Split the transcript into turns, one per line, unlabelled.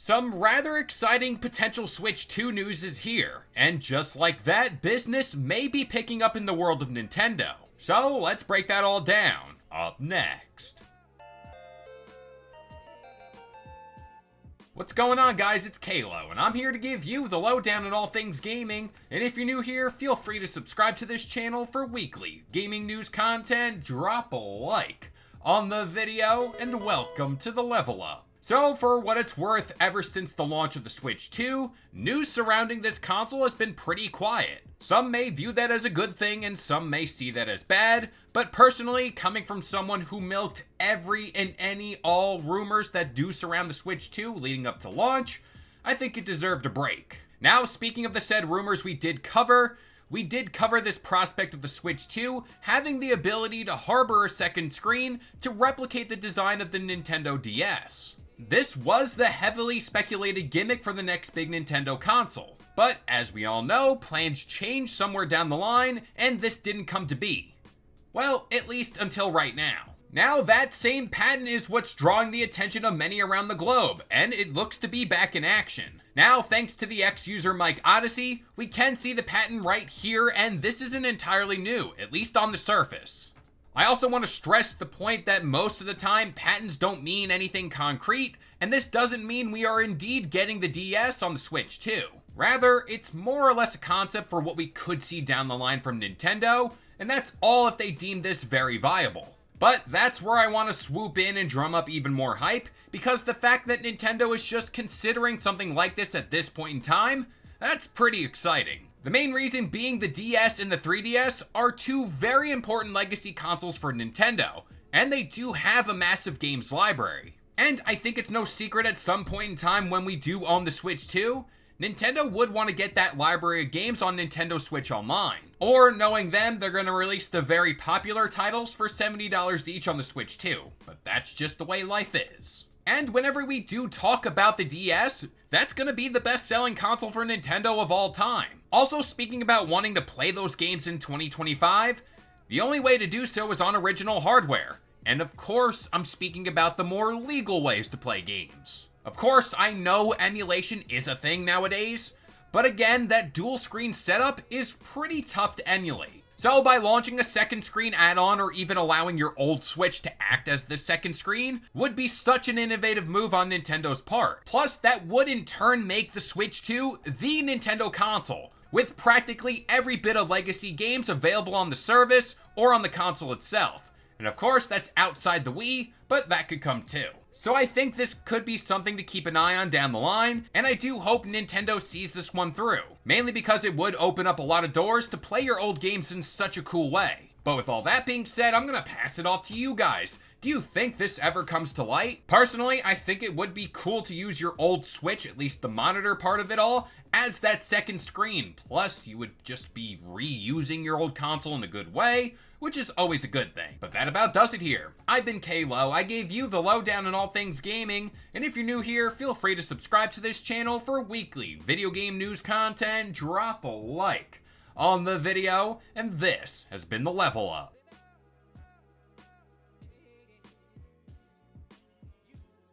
Some rather exciting potential Switch 2 news is here, and just like that, business may be picking up in the world of Nintendo. So let's break that all down, up next. What's going on, guys? It's Kalo, and I'm here to give you the lowdown on all things gaming. And if you're new here, feel free to subscribe to this channel for weekly gaming news content. Drop a like on the video, and welcome to the Level Up. So, for what it's worth, ever since the launch of the Switch 2, news surrounding this console has been pretty quiet. Some may view that as a good thing, and some may see that as bad, but personally, coming from someone who milked every and all rumors that do surround the Switch 2 leading up to launch, I think it deserved a break. Now, speaking of the said rumors we did cover this prospect of the Switch 2 having the ability to harbor a second screen to replicate the design of the Nintendo DS. This was the heavily speculated gimmick for the next big Nintendo console, but as we all know, plans changed somewhere down the line, and this didn't come to be. Well, at least until right now. Now that same patent is what's drawing the attention of many around the globe, and it looks to be back in action. Now, thanks to the ex-user Mike Odyssey, we can see the patent right here, and this isn't entirely new, at least on the surface. I also want to stress the point that most of the time, patents don't mean anything concrete, and this doesn't mean we are indeed getting the DS on the Switch 2. Rather, it's more or less a concept for what we could see down the line from Nintendo, and that's all if they deem this very viable. But that's where I want to swoop in and drum up even more hype, because the fact that Nintendo is just considering something like this at this point in time, that's pretty exciting. The main reason being the DS and the 3DS are two very important legacy consoles for Nintendo, and they do have a massive games library. And I think it's no secret at some point in time when we do own the Switch 2, Nintendo would want to get that library of games on Nintendo Switch Online. Or, knowing them, they're going to release the very popular titles for $70 each on the Switch 2. But that's just the way life is. And whenever we do talk about the DS, that's going to be the best-selling console for Nintendo of all time. Also, speaking about wanting to play those games in 2025, the only way to do so is on original hardware. And of course, I'm speaking about the more legal ways to play games. Of course, I know emulation is a thing nowadays, but again, that dual screen setup is pretty tough to emulate. So by launching a second screen add-on or even allowing your old Switch to act as the second screen would be such an innovative move on Nintendo's part. Plus, that would in turn make the Switch 2 the Nintendo console, with practically every bit of legacy games available on the service or on the console itself. And of course, that's outside the Wii, but that could come too. So I think this could be something to keep an eye on down the line, and I do hope Nintendo sees this one through. Mainly because it would open up a lot of doors to play your old games in such a cool way. But with all that being said, I'm gonna pass it off to you guys. Do you think this ever comes to light? Personally, I think it would be cool to use your old Switch, at least the monitor part of it all, as that second screen. Plus, you would just be reusing your old console in a good way, which is always a good thing. But that about does it here. I've been Kalo, I gave you the lowdown on all things gaming, and if you're new here, feel free to subscribe to this channel for weekly video game news content. Drop a like on the video, and this has been the Level Up.